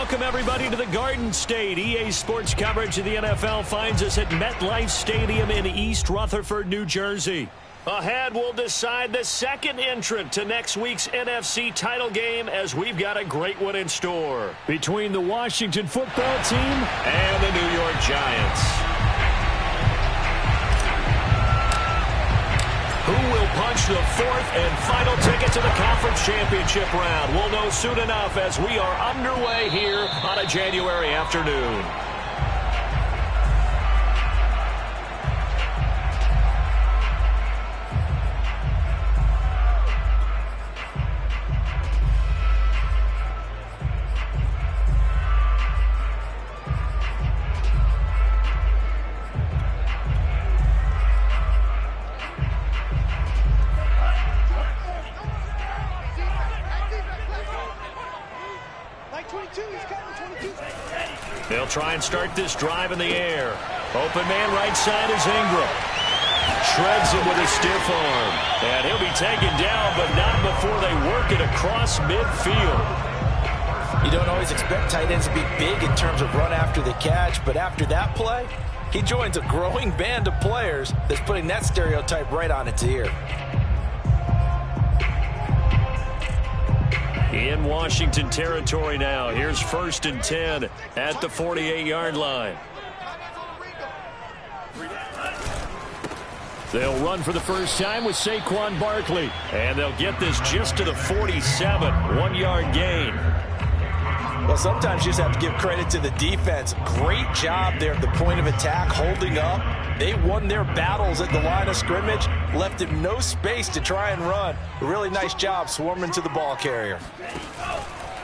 Welcome, everybody, to the Garden State. EA Sports coverage of the NFL finds us at MetLife Stadium in East Rutherford, New Jersey. Ahead, we'll decide the second entrant to next week's NFC title game, as we've got a great one in store between the Washington football team and the New York Giants. Who will punch the fourth and final ticket to the conference championship round? We'll know soon enough as we are underway here on a January afternoon. They'll try and start this drive in the air. Open man right side is Ingram. Shreds him with a stiff arm. And he'll be taken down, but not before they work it across midfield. You don't always expect tight ends to be big in terms of run after the catch, but after that play, he joins a growing band of players that's putting that stereotype right on its ear. In Washington territory now. Here's 1st and 10 at the 48-yard line. They'll run for the first time with Saquon Barkley. And they'll get this just to the 47. 1-yard gain. Well, sometimes you just have to give credit to the defense. Great job there at the point of attack, holding up. They won their battles at the line of scrimmage, left him no space to try and run. A really nice job swarming to the ball carrier.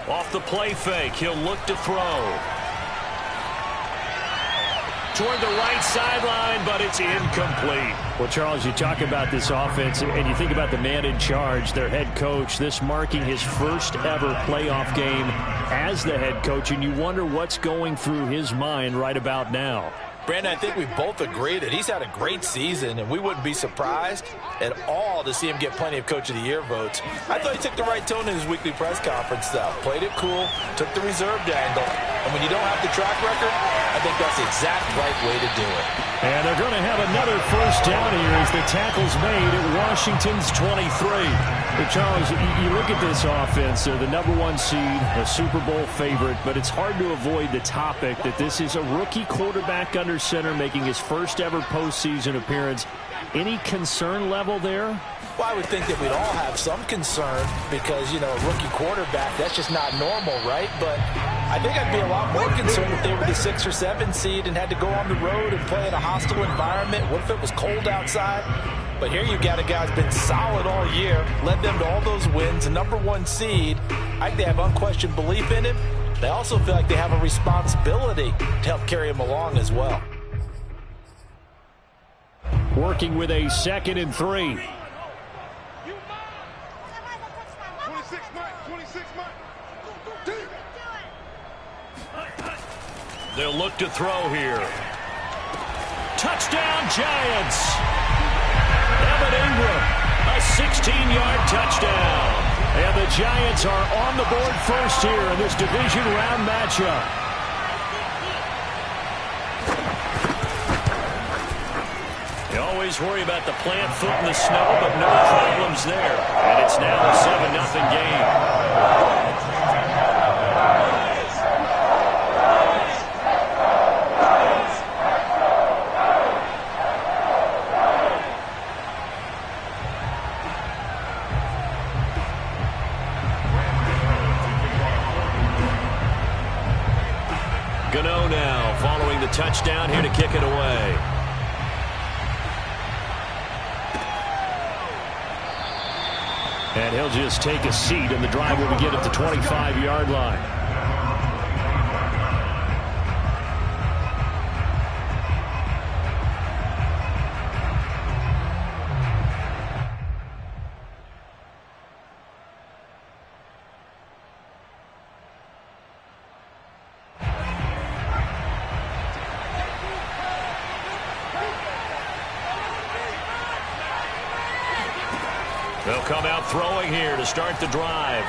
Off the play fake, he'll look to throw. Toward the right sideline, but it's incomplete. Well, Charles, you talk about this offense, and you think about the man in charge, their head coach, this marking his first ever playoff game as the head coach, and you wonder what's going through his mind right about now. Brandon, I think we both agree that he's had a great season, and we wouldn't be surprised at all to see him get plenty of Coach of the Year votes. I thought he took the right tone in his weekly press conference, though. Played it cool, took the reserved angle, and when you don't have the track record, I think that's the exact right way to do it. And they're going to have another first down here as the tackle's made at Washington's 23. But Charles, you look at this offense, they're the #1 seed, a Super Bowl favorite, but it's hard to avoid the topic that this is a rookie quarterback under center making his first ever postseason appearance. Any concern level there? Well, I would think that we'd all have some concern because, you know, a rookie quarterback, that's just not normal, right? But I think I'd be a lot more concerned if they were the 6 or 7 seed and had to go on the road and play in a hostile environment. What if it was cold outside? But here you got a guy who's been solid all year, led them to all those wins, a #1 seed. I think they have unquestioned belief in him. They also feel like they have a responsibility to help carry him along as well. Working with a 2nd and 3. They'll look to throw here. Touchdown, Giants! Evan Ingram, a 16-yard touchdown. And the Giants are on the board first here in this division round matchup. You always worry about the plant foot in the snow, but no problems there. And it's now a 7-0 game. Gano now following the touchdown here to kick it away. And he'll just take a seat, and the drive will begin at the 25-yard line. They'll come out throwing here to start the drive.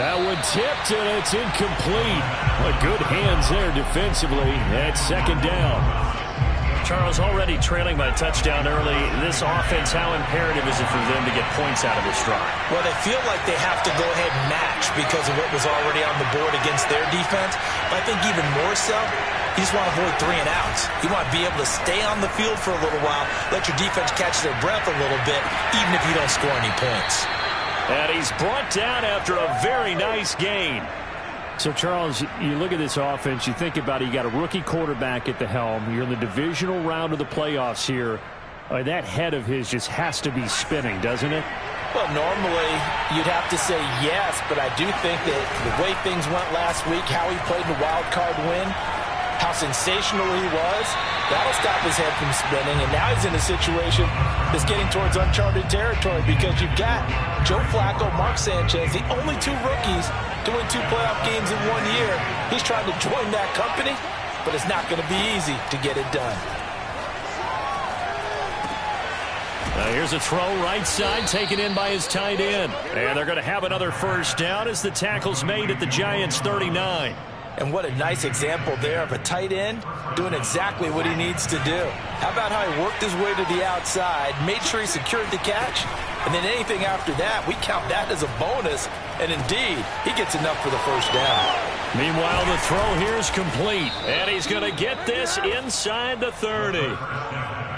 That one tipped, and it's incomplete. But good hands there defensively at second down. Charles, already trailing by a touchdown early. This offense, how imperative is it for them to get points out of this drive? Well, they feel like they have to go ahead and match because of what was already on the board against their defense. But I think even more so, you just want to avoid 3 and outs. You want to be able to stay on the field for a little while, let your defense catch their breath a little bit, even if you don't score any points. And he's brought down after a very nice gain. So, Charles, you look at this offense, you think about it, you got a rookie quarterback at the helm. You're in the divisional round of the playoffs here. That head of his just has to be spinning, doesn't it? Well, normally you'd have to say yes, but I do think that the way things went last week, how he played in the wild card win, how sensational he was, that'll stop his head from spinning. And now he's in a situation that's getting towards uncharted territory because you've got Joe Flacco, Mark Sanchez, the only 2 rookies to win 2 playoff games in 1 year. He's trying to join that company, but it's not going to be easy to get it done. Here's a throw right side taken in by his tight end. And they're going to have another first down as the tackle's made at the Giants' 39. And what a nice example there of a tight end doing exactly what he needs to do. How about how he worked his way to the outside, made sure he secured the catch, and then anything after that, we count that as a bonus. And indeed, he gets enough for the first down. Meanwhile, the throw here is complete. And he's going to get this inside the 30.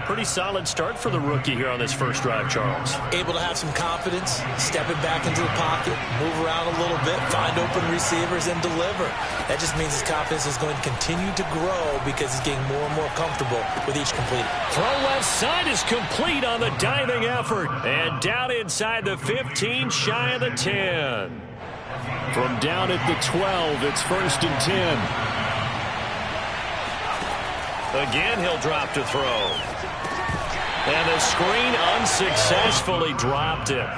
Pretty solid start for the rookie here on this first drive, Charles. Able to have some confidence, stepping back into the pocket, move around a little bit, find open receivers, and deliver. That just means his confidence is going to continue to grow because he's getting more and more comfortable with each completed. Throw left side is complete on the diving effort. And down inside the 15, shy of the 10. From down at the 12, it's 1st and 10. Again, he'll drop to throw. And the screen unsuccessfully dropped it.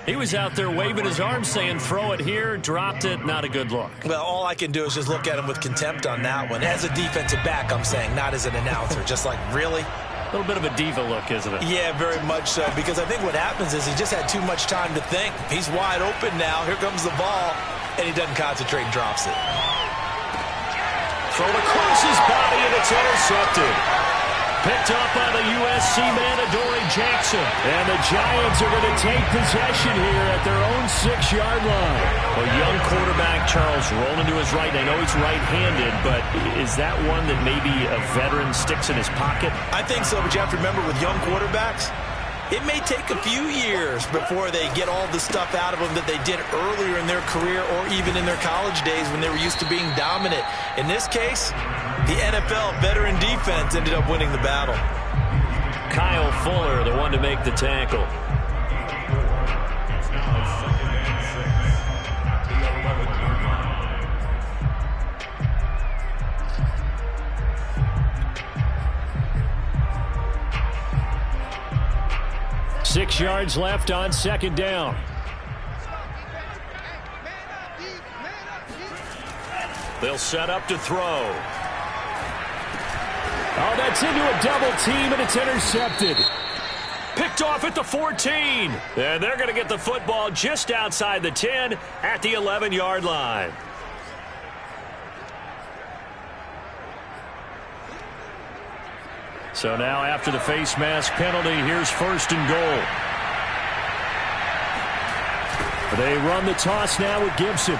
He was out there waving his arms saying, throw it here, dropped it, not a good look. Well, all I can do is just look at him with contempt on that one. As a defensive back, I'm saying, not as an announcer. Just like, really? A little bit of a diva look, isn't it? Yeah, very much so, because I think what happens is he just had too much time to think. He's wide open now. Here comes the ball, and he doesn't concentrate and drops it. Thrown across his body, and it's intercepted. Picked up by the USC man, Adoree Jackson. And the Giants are going to take possession here at their own 6-yard line. A young quarterback, Charles, rolling to his right. I know he's right-handed, but is that one that maybe a veteran sticks in his pocket? I think so, but you have to remember with young quarterbacks, it may take a few years before they get all the stuff out of them that they did earlier in their career or even in their college days when they were used to being dominant. In this case, the NFL veteran defense ended up winning the battle. Kyle Fuller, the one to make the tackle. Six yards left on second down. They'll set up to throw. Oh, that's into a double team, and it's intercepted. Picked off at the 14. And they're going to get the football just outside the 10 at the 11-yard line. So now after the face mask penalty, here's 1st and goal. They run the toss now with Gibson.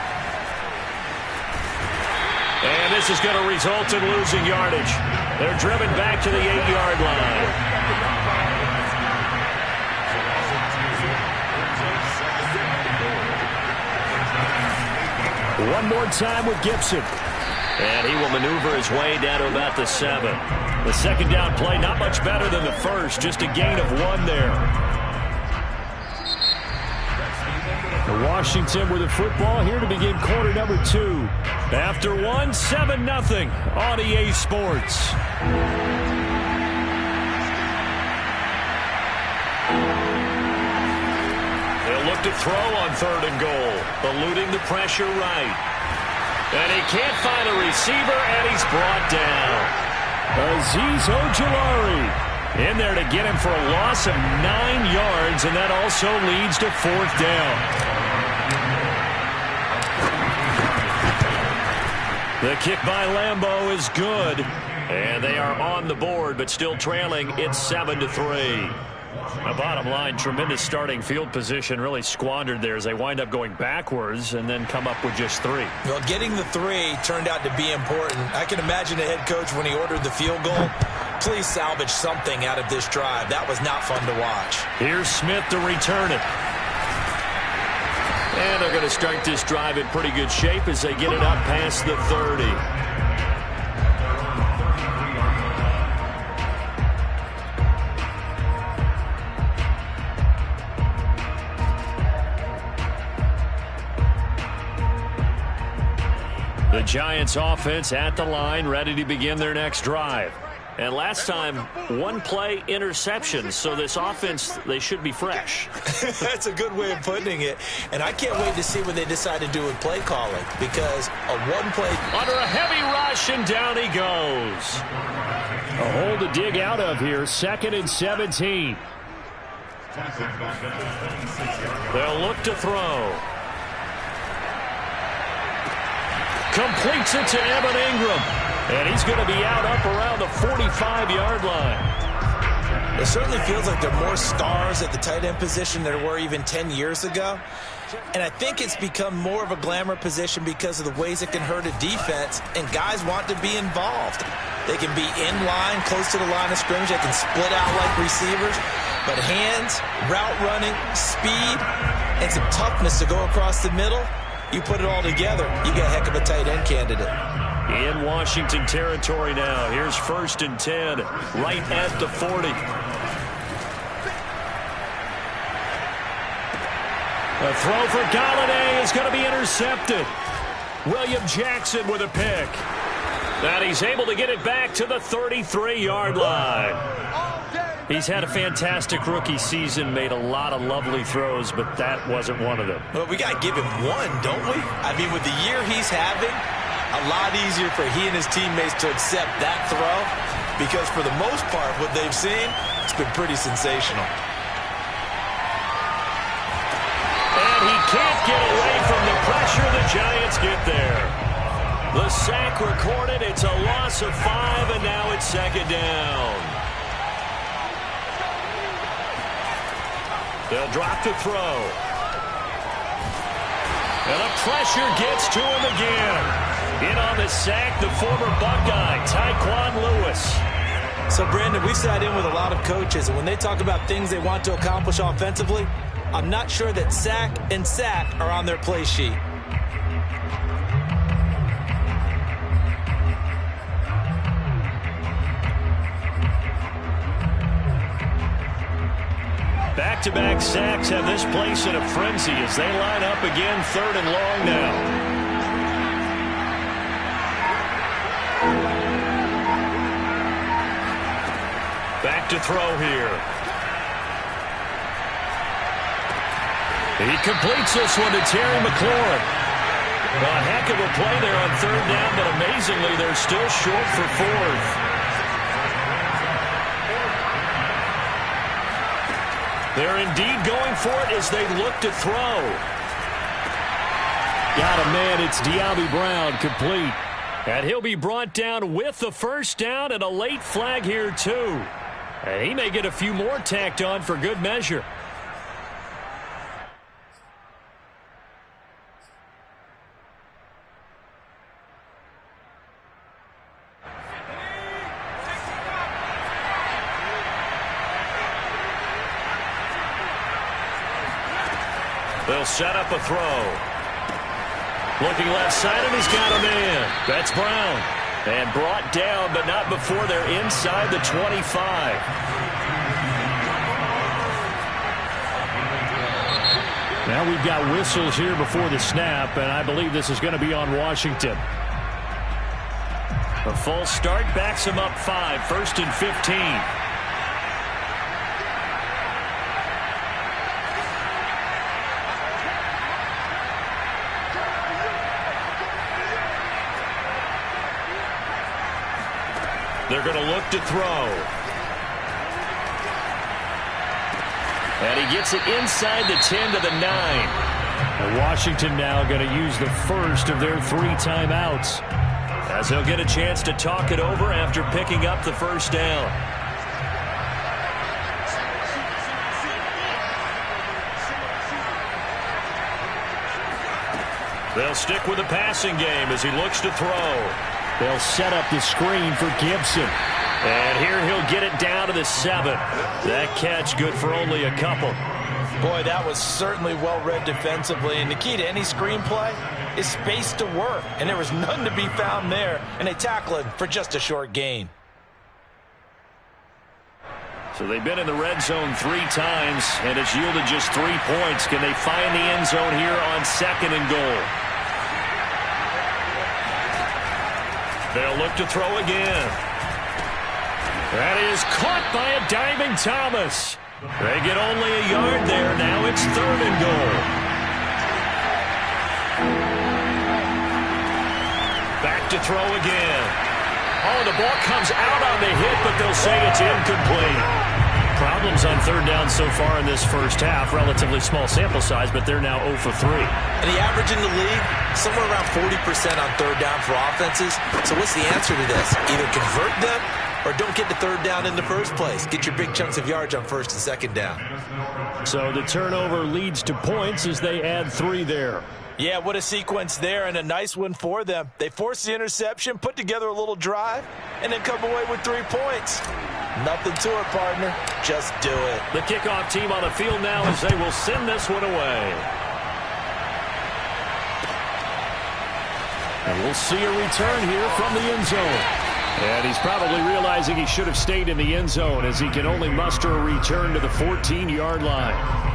And this is going to result in losing yardage. They're driven back to the 8-yard line. One more time with Gibson. And he will maneuver his way down to about the 7. The second down play, not much better than the first, just a gain of 1 there. Washington with the football here to begin quarter number 2. After 1, 7-0 on EA Sports. They'll look to throw on 3rd and goal, eluding the pressure right. And he can't find a receiver, and he's brought down. Azeez Ojulari in there to get him for a loss of 9 yards, and that also leads to 4th down. The kick by Lambeau is good. And they are on the board, but still trailing. It's 7-3. The bottom line, tremendous starting field position, really squandered there as they wind up going backwards and then come up with just 3. Well, getting the 3 turned out to be important. I can imagine a head coach when he ordered the field goal. Please salvage something out of this drive. That was not fun to watch. Here's Smith to return it. And they're going to start this drive in pretty good shape as they get it up past the 30. The Giants offense at the line, ready to begin their next drive. And last time, 1-play interception. So this offense, they should be fresh. That's a good way of putting it. And I can't wait to see what they decide to do with play calling. Because a 1-play... Under a heavy rush, and down he goes. A hole to dig out of here. 2nd and 17. They'll look to throw. Completes it to Evan Ingram. And he's going to be out up around the 45-yard line. It certainly feels like there are more stars at the tight end position than there were even 10 years ago. And I think it's become more of a glamour position because of the ways it can hurt a defense, and guys want to be involved. They can be in line, close to the line of scrimmage. They can split out like receivers. But hands, route running, speed, and some toughness to go across the middle, you put it all together, you get a heck of a tight end candidate. In Washington territory now. Here's 1st and 10, right at the 40. A throw for Galladay is going to be intercepted. William Jackson with a pick. And he's able to get it back to the 33-yard line. He's had a fantastic rookie season, made a lot of lovely throws, but that wasn't one of them. Well, we got to give him one, don't we? I mean, with the year he's having, a lot easier for he and his teammates to accept that throw because for the most part, what they've seen, it's been pretty sensational. And he can't get away from the pressure. The Giants get there. The sack recorded. It's a loss of 5, and now it's 2nd down. They'll drop to throw. And the pressure gets to him again. In on the sack, the former Buckeye, Tyquan Lewis. So, Brandon, we've sat in with a lot of coaches, and when they talk about things they want to accomplish offensively, I'm not sure that sack and sack are on their play sheet. Back-to-back sacks have this place in a frenzy as they line up again 3rd and long now. Back to throw here. He completes this one to Terry McLaurin. A heck of a play there on 3rd down, but amazingly they're still short for 4th. They're indeed going for it as they look to throw. Got a man, it's De'Ami Brown, complete. And he'll be brought down with the 1st down and a late flag here too. And he may get a few more tacked on for good measure. They'll set up a throw. Looking left side, and he's got a man. That's Brown. And brought down, but not before they're inside the 25. Now we've got whistles here before the snap, and I believe this is going to be on Washington. A false start backs him up 5, 1st and 15. They're going to look to throw. And he gets it inside the 10 to the 9. And Washington now going to use the first of their 3 timeouts. as he'll get a chance to talk it over after picking up the first down. They'll stick with the passing game as he looks to throw. They'll set up the screen for Gibson. And here he'll get it down to the 7. That catch good for only a couple. Boy, that was certainly well-read defensively. And the key to any screenplay is space to work. And there was none to be found there. And they tackle him for just a short gain. So they've been in the red zone 3 times, and it's yielded just 3 points. Can they find the end zone here on 2nd and goal? They'll look to throw again. That is caught by a diving Thomas. They get only a yard there. Now it's 3rd and goal. Back to throw again. Oh, the ball comes out on the hit, but they'll say it's incomplete. Problems on 3rd down so far in this first half. Relatively small sample size, but they're now 0 for 3. And the average in the league, somewhere around 40% on 3rd down for offenses. So what's the answer to this? Either convert them or don't get the 3rd down in the first place. Get your big chunks of yards on 1st and 2nd down. So the turnover leads to points as they add 3 there. Yeah, what a sequence there, and a nice one for them. They force the interception, put together a little drive, and then come away with 3 points. Nothing to it, partner. Just do it. The kickoff team on the field now as they will send this one away. And we'll see a return here from the end zone. And he's probably realizing he should have stayed in the end zone as he can only muster a return to the 14-yard line.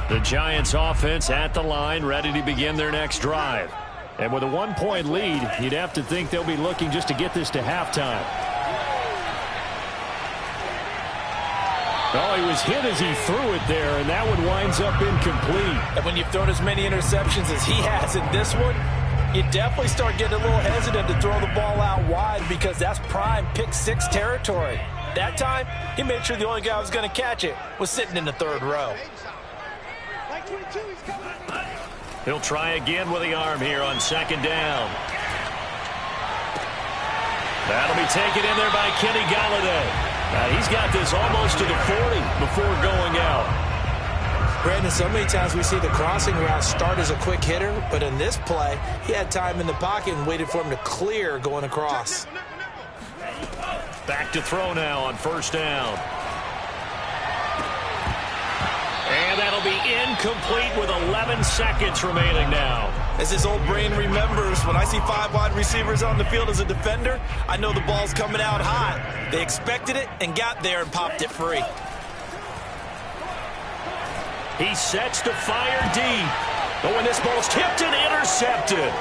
The Giants offense at the line, ready to begin their next drive. And with a 1-point lead, you'd have to think they'll be looking just to get this to halftime. Oh, he was hit as he threw it there, and that one winds up incomplete. And when you've thrown as many interceptions as he has in this one, you definitely start getting a little hesitant to throw the ball out wide because that's prime pick-6 territory. That time, he made sure the only guy who was going to catch it was sitting in the 3rd row. He'll try again with the arm here on 2nd down. That'll be taken in there by Kenny Golladay. Now he's got this almost to the 40 before going out. Brandon, so many times we see the crossing route start as a quick hitter, but in this play, he had time in the pocket and waited for him to clear going across. Back to throw now on 1st down. And that'll be incomplete with 11 seconds remaining now. As his old brain remembers, when I see 5 wide receivers on the field as a defender, I know the ball's coming out hot. They expected it and got there and popped it free. He sets to fire deep. But when this ball's tipped and intercepted.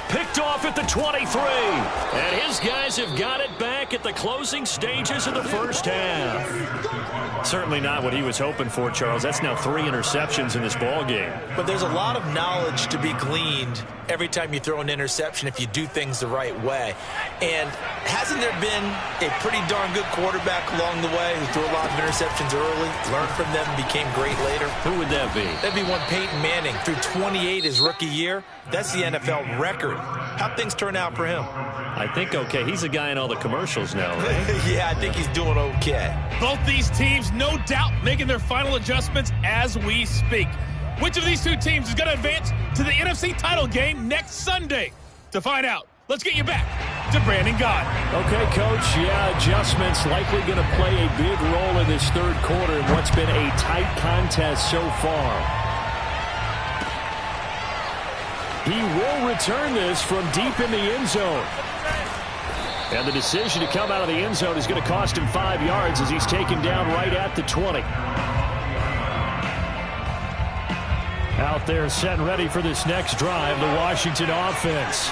Picked off at the 23. And his guys have got it back at the closing stages of the first half. Certainly not what he was hoping for, Charles. That's now 3 interceptions in this ball game. But there's a lot of knowledge to be gleaned every time you throw an interception if you do things the right way. And hasn't there been a pretty darn good quarterback along the way who threw a lot of interceptions early, learned from them, and became great later? Who would that be? That'd be one Peyton Manning. Threw 28 his rookie year. That's the NFL record. How'd things turn out for him? I think okay. He's a guy in all the commercials now, right? Yeah, I think he's doing okay. Both these teams, no doubt, making their final adjustments as we speak. Which of these two teams is going to advance to the NFC title game next Sunday? To find out, let's get you back to Brandon Gaudin. Okay, Coach, yeah, adjustments likely going to play a big role in this 3rd quarter in what's been a tight contest so far. He will return this from deep in the end zone. And the decision to come out of the end zone is going to cost him 5 yards as he's taken down right at the 20. Out there set and ready for this next drive, the Washington offense.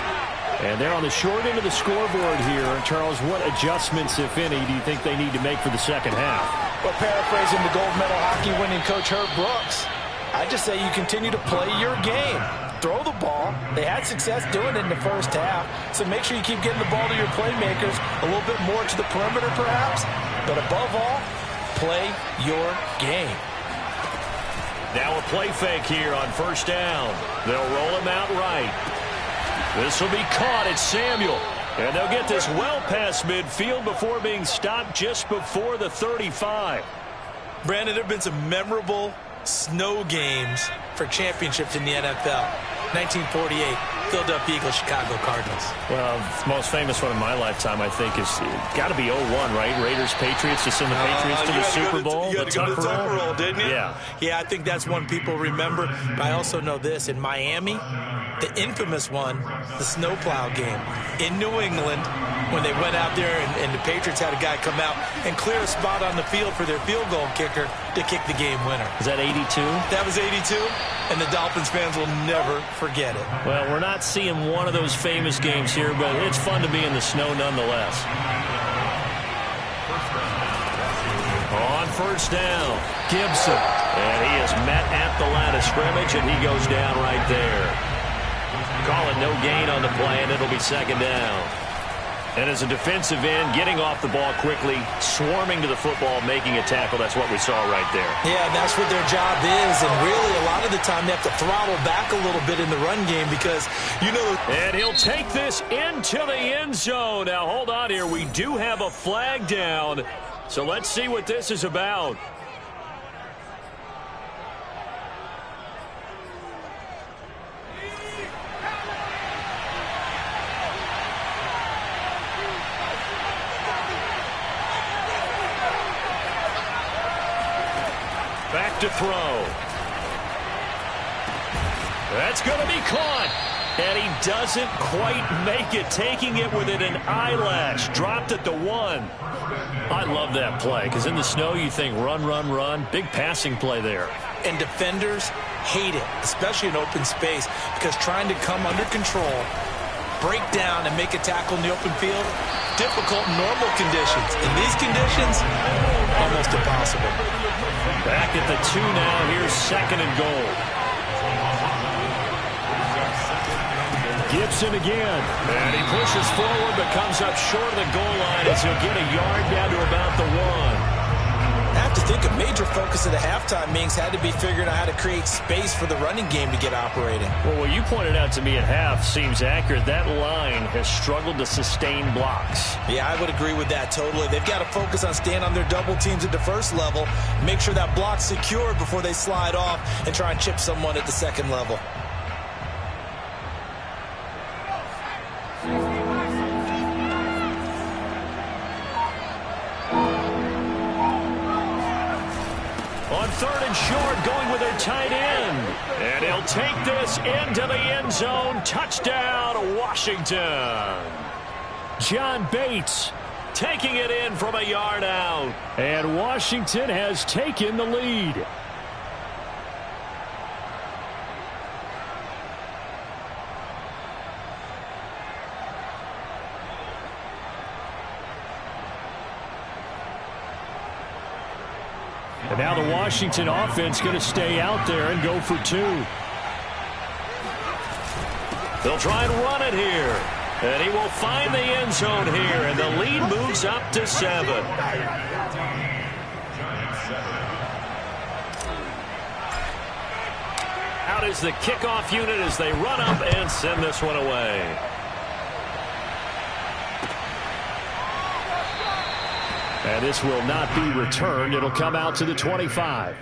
And they're on the short end of the scoreboard here. Charles, what adjustments, if any, do you think they need to make for the second half? Well, paraphrasing the gold medal hockey winning coach Herb Brooks, I just say you continue to play your game. throw the ball. They had success doing it in the first half. So make sure you keep getting the ball to your playmakers, a little bit more to the perimeter perhaps. But above all, play your game. Now a play fake here on first down. They'll roll him out right. This will be caught. It's Samuel. And they'll get this well past midfield before being stopped just before the 35. Brandon, there have been some memorable snow games for championships in the NFL. 1948, Philadelphia Eagles, Chicago Cardinals. Well, the most famous one in my lifetime, I think, is got to be 01, right? Raiders, Patriots, to send the Patriots to the Super Bowl. You had to go to the Tucker Roll, didn't you? Yeah. Yeah, I think that's one people remember. But I also know this. In Miami, the infamous one, the snowplow game. In New England, when they went out there and the Patriots had a guy come out and clear a spot on the field for their field goal kicker to kick the game winner. Is that 82? That was 82, and the Dolphins fans will never forget it. Well, we're not seeing one of those famous games here, but it's fun to be in the snow nonetheless. On first down, Gibson. And he is met at the line of scrimmage, and he goes down right there. Call it no gain on the play, and it'll be second down. And as a defensive end, getting off the ball quickly, swarming to the football, making a tackle, that's what we saw right there. Yeah, that's what their job is. And really, a lot of the time, they have to throttle back a little bit in the run game because, you know. And he'll take this into the end zone. Now, hold on here. We do have a flag down. So let's see what this is about. Back to throw. That's going to be caught. And he doesn't quite make it, taking it within an eyelash. Dropped at the 1. I love that play, because in the snow you think run, run, run. Big passing play there. And defenders hate it, especially in open space, because trying to come under control, break down, and make a tackle in the open field, difficult in normal conditions. In these conditions, almost impossible. Back at the 2 now. Here's second and goal. Gibson again. And he pushes forward but comes up short of the goal line as he'll get a yard down to about the 1. I have to think a major focus of the halftime meetings had to be figuring out how to create space for the running game to get operating. Well, what you pointed out to me at half seems accurate. That line has struggled to sustain blocks. Yeah, I would agree with that totally. They've got to focus on staying on their double teams at the first level, make sure that block's secure before they slide off and try and chip someone at the second level. On third and short, going with their tight end. And he'll take this into the end zone. Touchdown, Washington. John Bates taking it in from a yard out. And Washington has taken the lead. And now the Washington offense going to stay out there and go for 2. They'll try and run it here. And he will find the end zone here. And the lead moves up to 7. Out is the kickoff unit as they run up and send this one away. And this will not be returned. It'll come out to the 25.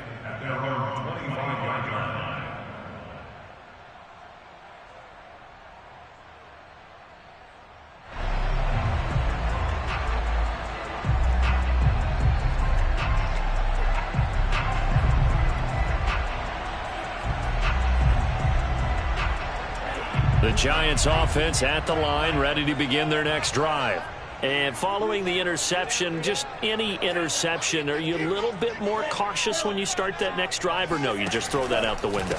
The Giants offense at the line, ready to begin their next drive. And following the interception, just any interception, are you a little bit more cautious when you start that next drive, or no, you just throw that out the window?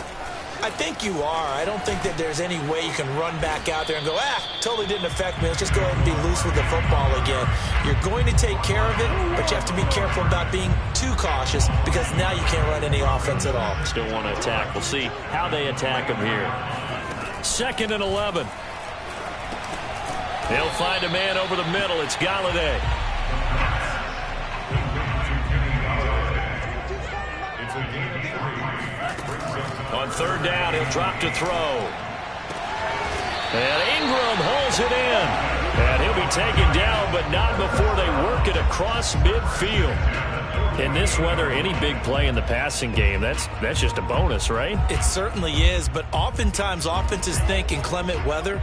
I think you are. I don't think that there's any way you can run back out there and go, totally didn't affect me. Let's just go ahead and be loose with the football again. You're going to take care of it, but you have to be careful about being too cautious because now you can't run any offense at all. Still want to attack. We'll see how they attack them here. 2nd and 11. He'll find a man over the middle. It's Golladay. On 3rd down, he'll drop to throw. And Ingram holds it in. And he'll be taken down, but not before they work it across midfield. In this weather, any big play in the passing game, that's just a bonus, right? It certainly is, but oftentimes offenses think in clement weather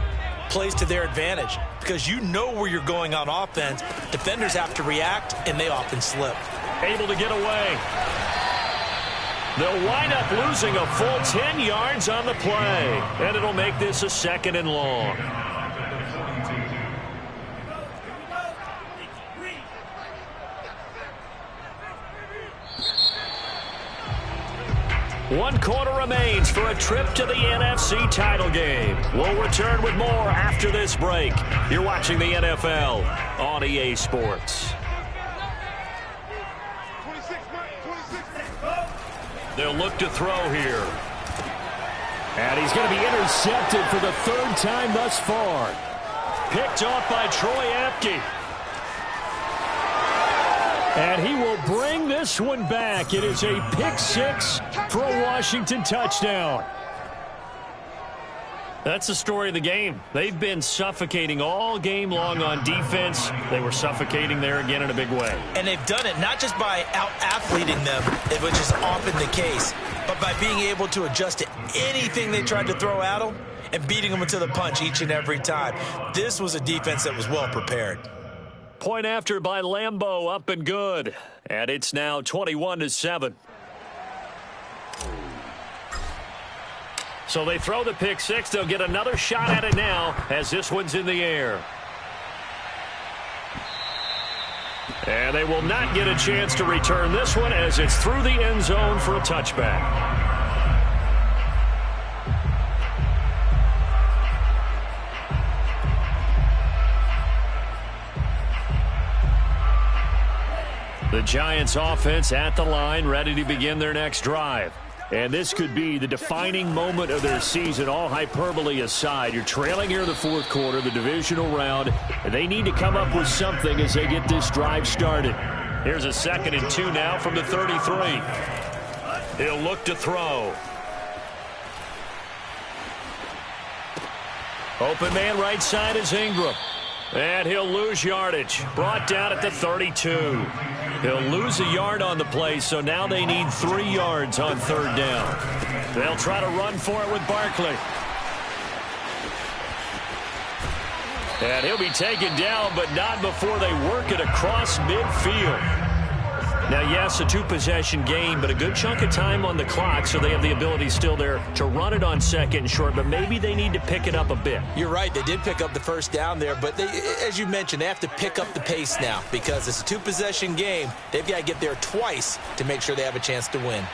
plays to their advantage because you know where you're going on offense. Defenders have to react, and they often slip. Able to get away. They'll wind up losing a full 10 yards on the play, and it'll make this a 2nd and long. One quarter remains for a trip to the NFC title game. We'll return with more after this break. You're watching the NFL on EA Sports. They'll look to throw here. And he's going to be intercepted for the 3rd time thus far. Picked off by Troy Apke. And he will bring this one back. It is a pick 6 for a Washington touchdown. That's the story of the game. They've been suffocating all game long on defense. They were suffocating there again in a big way. And they've done it not just by out-athleting them, which is often the case, but by being able to adjust to anything they tried to throw at them and beating them to the punch each and every time. This was a defense that was well prepared. Point after by Lambeau, up and good. And it's now 21-7. So they throw the pick 6. They'll get another shot at it now as this one's in the air. And they will not get a chance to return this one as it's through the end zone for a touchback. The Giants offense at the line, ready to begin their next drive. And this could be the defining moment of their season, all hyperbole aside. You're trailing here in the 4th quarter, the divisional round, and they need to come up with something as they get this drive started. Here's a 2nd and 2 now from the 33. He'll look to throw. Open man right side is Ingram. And he'll lose yardage. Brought down at the 32. He'll lose a yard on the play, so now they need 3 yards on 3rd down. They'll try to run for it with Barkley. And he'll be taken down, but not before they work it across midfield. Now, yes, a 2-possession game, but a good chunk of time on the clock, so they have the ability still there to run it on 2nd and short, but maybe they need to pick it up a bit. You're right. They did pick up the 1st down there, but they, as you mentioned, they have to pick up the pace now because it's a 2-possession game. They've got to get there twice to make sure they have a chance to win.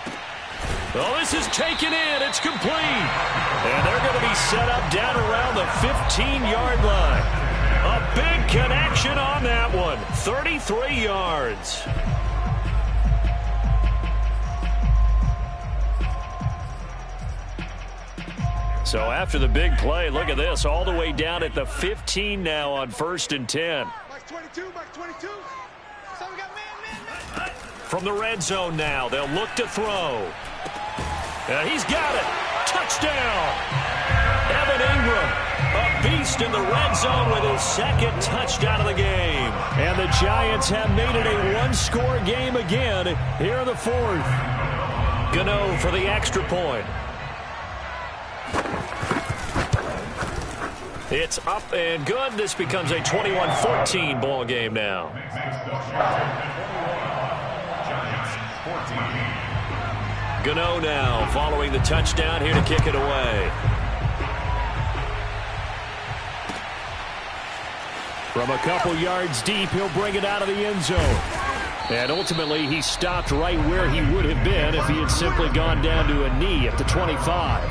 Oh, this is taken in. It's complete. And they're going to be set up down around the 15-yard line. A big connection on that one. 33 yards. So after the big play, look at this, all the way down at the 15 now on 1st and 10. Back 22, back 22. So we got man. From the red zone now, they'll look to throw. He's got it. Touchdown. Evan Ingram, a beast in the red zone with his 2nd touchdown of the game. And the Giants have made it a 1-score game again here in the 4th. Gano for the extra point. It's up and good. This becomes a 21-14 ball game now. Gano now following the touchdown here to kick it away. From a couple yards deep, he'll bring it out of the end zone. And ultimately, he stopped right where he would have been if he had simply gone down to a knee at the 25.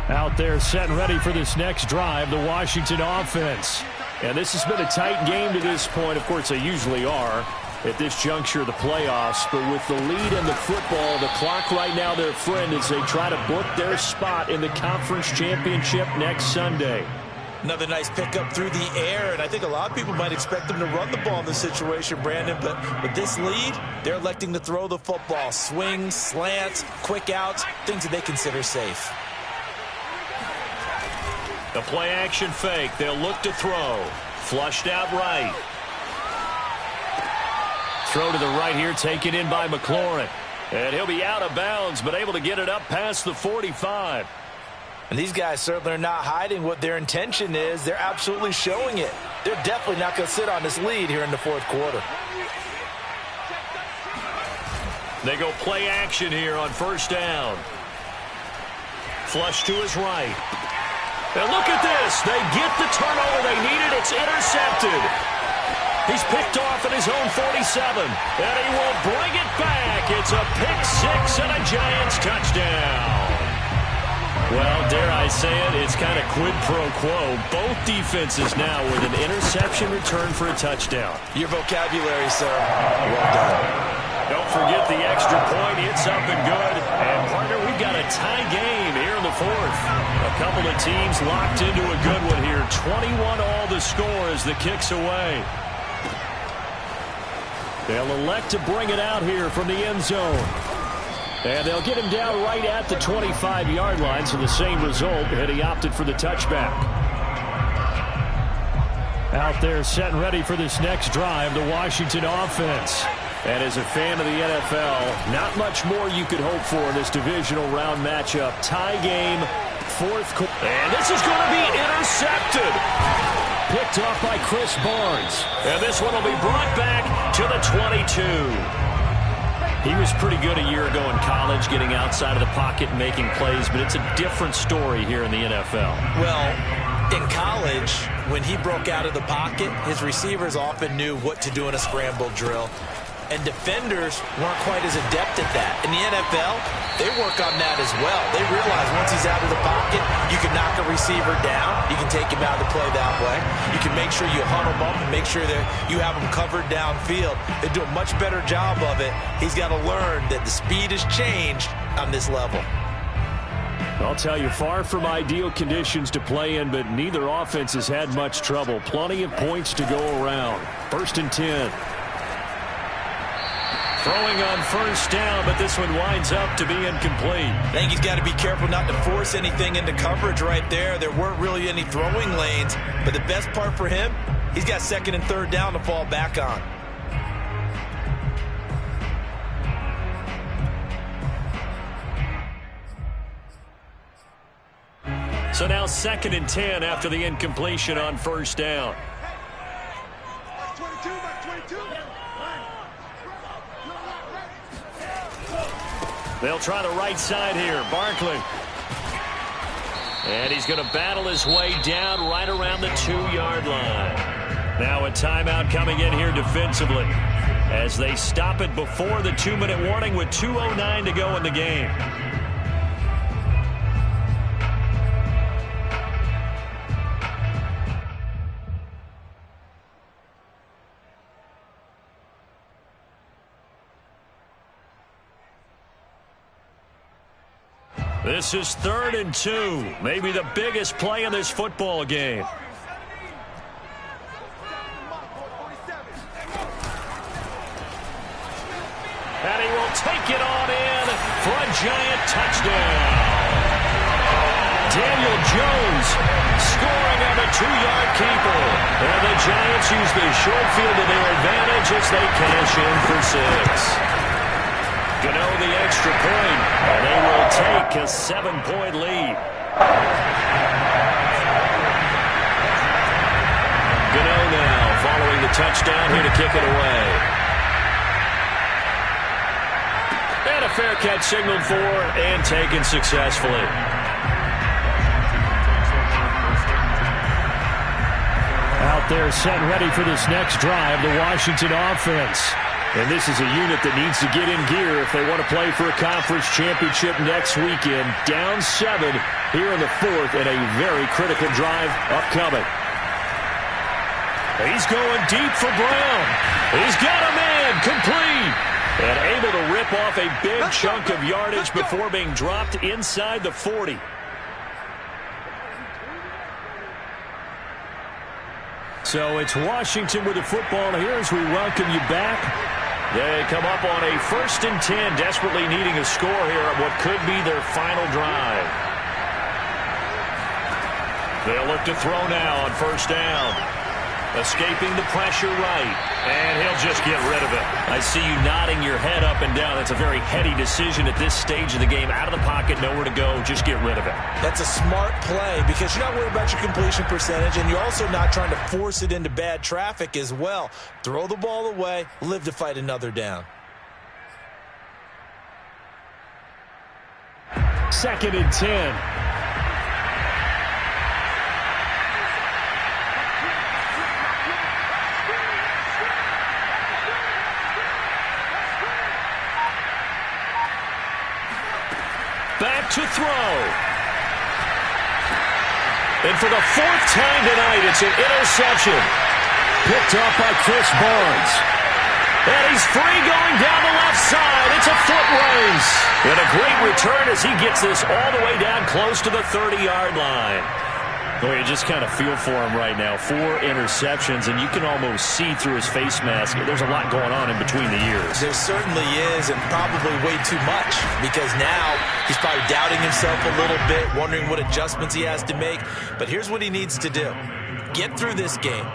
Out there set and ready for this next drive, the Washington offense. And this has been a tight game to this point. Of course, they usually are at this juncture of the playoffs. But with the lead in the football, the clock right now their friend as they try to book their spot in the conference championship next Sunday. Another nice pickup through the air, and I think a lot of people might expect them to run the ball in this situation, Brandon, but with this lead, they're electing to throw the football. Swings, slants, quick outs, things that they consider safe. The play action fake. They'll look to throw. Flushed out right. Throw to the right here, taken in by McLaurin. And he'll be out of bounds, but able to get it up past the 45. And these guys certainly are not hiding what their intention is. They're absolutely showing it. They're definitely not going to sit on this lead here in the fourth quarter. They go play action here on first down. Flush to his right. And look at this. They get the turnover they needed. It's intercepted. He's picked off at his own 47. And he will bring it back. It's a pick six and a Giants touchdown. Well, dare I say it, it's kind of quid pro quo. Both defenses now with an interception return for a touchdown. Your vocabulary, sir. Well done. Don't forget the extra point. It's up and good. And, partner, we've got a tie game here in the fourth. A couple of teams locked into a good one here. 21 all the score as the kick's away. They'll elect to bring it out here from the end zone. And they'll get him down right at the 25-yard line, so the same result, and he opted for the touchback. Out there set and ready for this next drive, the Washington offense. And as a fan of the NFL, not much more you could hope for in this divisional round matchup. Tie game, fourth quarter. And this is going to be intercepted. Picked off by Chris Barnes. And this one will be brought back to the 22. He was pretty good a year ago in college, getting outside of the pocket and making plays, but it's a different story here in the NFL. Well, in college, when he broke out of the pocket, his receivers often knew what to do in a scramble drill. And defenders weren't quite as adept at that. In the NFL, they work on that as well. They realize once he's out of the pocket, you can knock a receiver down. You can take him out of the play that way. You can make sure you huddle him up and make sure that you have him covered downfield. They do a much better job of it. He's got to learn that the speed has changed on this level. I'll tell you, far from ideal conditions to play in, but neither offense has had much trouble. Plenty of points to go around. 1st and 10. Throwing on first down, but this one winds up to be incomplete. I think he's got to be careful not to force anything into coverage right there. There weren't really any throwing lanes, but the best part for him, he's got 2nd and 3rd down to fall back on. So now 2nd and 10 after the incompletion on first down. 22. They'll try the right side here. Barkley. And he's going to battle his way down right around the 2-yard line. Now a timeout coming in here defensively as they stop it before the 2-minute warning with 2:09 to go in the game. This is 3rd and 2. Maybe the biggest play in this football game. And he will take it on in for a Giant touchdown. Daniel Jones scoring on a 2-yard keeper. And the Giants use the short field to their advantage as they cash in for 6. Gano the extra point, and they will take a 7-point lead. Gano now following the touchdown here to kick it away. And a fair catch signaled for and taken successfully. Out there set and ready for this next drive, the Washington offense. And this is a unit that needs to get in gear if they want to play for a conference championship next weekend. Down 7 here in the 4th, and a very critical drive upcoming. He's going deep for Brown. He's got a man, complete. And able to rip off a big chunk of yardage before being dropped inside the 40. So it's Washington with the football here as we welcome you back. They come up on a 1st and 10, desperately needing a score here on what could be their final drive. They'll look to throw now on 1st down. Escaping the pressure right, and he'll just get rid of it. I see you nodding your head up and down. That's a very heady decision at this stage of the game. Out of the pocket, nowhere to go, just get rid of it. That's a smart play because you're not worried about your completion percentage, and you're also not trying to force it into bad traffic as well. Throw the ball away, live to fight another down. 2nd and 10. Back to throw. And for the 4th time tonight, it's an interception. Picked up by Chris Barnes. And he's free going down the left side. It's a foot race. And a great return as he gets this all the way down close to the 30-yard line. Boy, you just kind of feel for him right now. 4 interceptions, and you can almost see through his face mask. There's a lot going on in between the ears. There certainly is, and probably way too much, because now he's probably doubting himself a little bit, wondering what adjustments he has to make. But here's what he needs to do. Get through this game.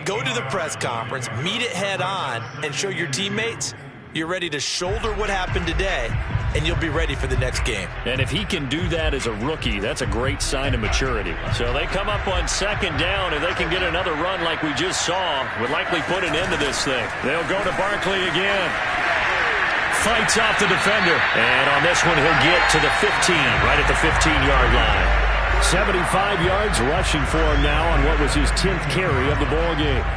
Go to the press conference, meet it head on, and show your teammates you're ready to shoulder what happened today, and you'll be ready for the next game. And if he can do that as a rookie, that's a great sign of maturity. So they come up on 2nd down, and they can get another run like we just saw. Would likely put an end to this thing. They'll go to Barkley again. Fights off the defender. And on this one, he'll get to the 15, right at the 15-yard line. 75 yards rushing for him now on what was his 10th carry of the ball game.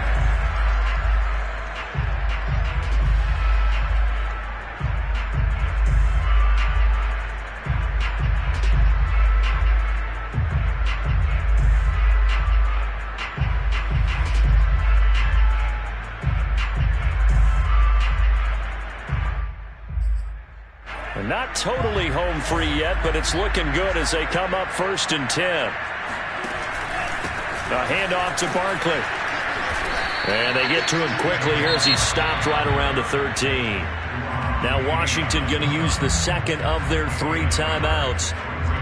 Not totally home free yet, but it's looking good as they come up 1st and 10. A handoff to Barkley. And they get to him quickly here as he's stopped right around the 13. Now Washington going to use the 2nd of their 3 timeouts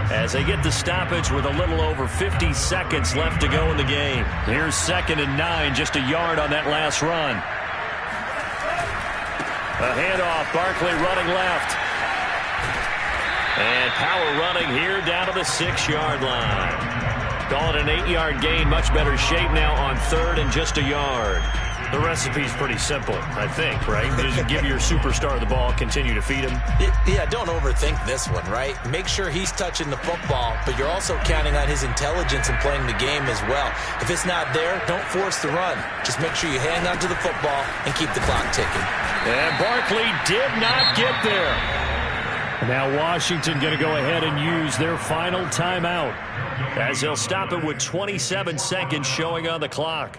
as they get the stoppage with a little over 50 seconds left to go in the game. Here's 2nd and 9, just a yard on that last run. A handoff, Barkley running left. And power running here down to the 6-yard line. Call it an 8-yard gain. Much better shape now on 3rd and just a yard. The recipe's pretty simple, I think, right? Just give your superstar the ball, continue to feed him. Yeah, don't overthink this one, right? Make sure he's touching the football, but you're also counting on his intelligence in playing the game as well. If it's not there, don't force the run. Just make sure you hang on to the football and keep the clock ticking. And Barkley did not get there. Now Washington going to go ahead and use their final timeout as they'll stop it with 27 seconds showing on the clock.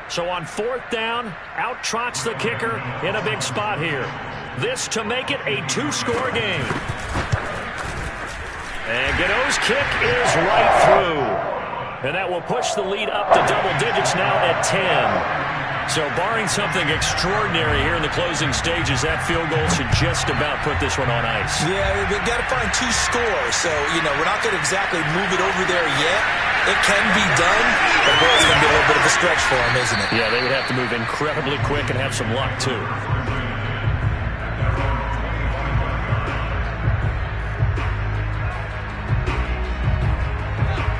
So on 4th down, out trots the kicker in a big spot here. This to make it a 2-score game. And Gano's kick is right through. And that will push the lead up to double digits now at 10. So barring something extraordinary here in the closing stages, that field goal should just about put this one on ice. Yeah, they've got to find 2 scores. So, we're not going to exactly move it over there yet. It can be done, but boy, it's going to be a little bit of a stretch for them, isn't it? Yeah, they would have to move incredibly quick and have some luck, too.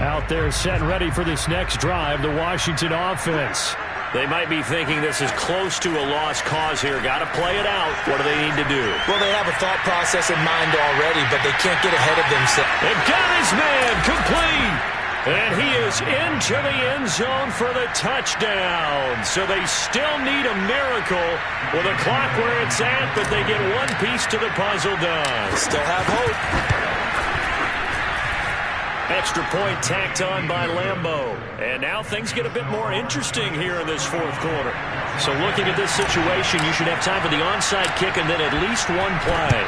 Out there set and ready for this next drive, the Washington offense. They might be thinking this is close to a lost cause here. Got to play it out. What do they need to do? Well, they have a thought process in mind already, but they can't get ahead of themselves. They've got his man complete. And he is into the end zone for the touchdown. So they still need a miracle with a clock where it's at, but they get one piece to the puzzle done. Still have hope. Extra point tacked on by Lambeau. And now things get a bit more interesting here in this fourth quarter. So looking at this situation, you should have time for the onside kick and then at least one play.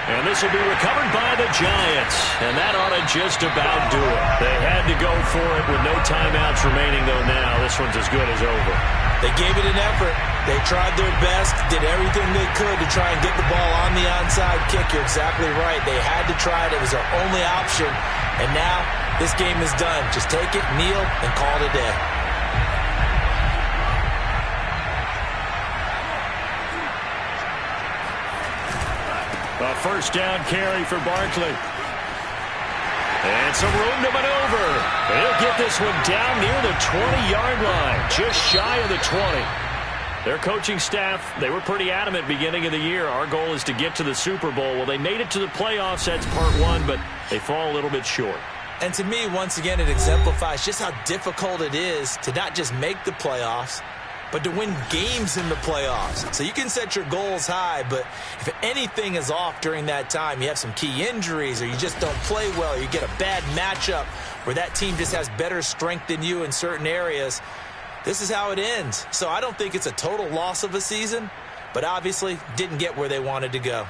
And this will be recovered by the Giants. And that ought to just about do it. They had to go for it with no timeouts remaining, though now this one's as good as over. They gave it an effort. They tried their best, did everything they could to try and get the ball on the onside kick. You're exactly right. They had to try it. It was their only option. And now this game is done. Just take it, kneel, and call it a day. A first down carry for Barkley. And some room to maneuver. He'll get this one down near the 20-yard line, just shy of the 20. Their coaching staff, they were pretty adamant beginning of the year. Our goal is to get to the Super Bowl. Well, they made it to the playoffs. That's part one, but they fall a little bit short. And to me, once again, it exemplifies just how difficult it is to not just make the playoffs, but to win games in the playoffs. So you can set your goals high, but if anything is off during that time, you have some key injuries or you just don't play well, or you get a bad matchup where that team just has better strength than you in certain areas, this is how it ends. So I don't think it's a total loss of a season, but obviously didn't get where they wanted to go.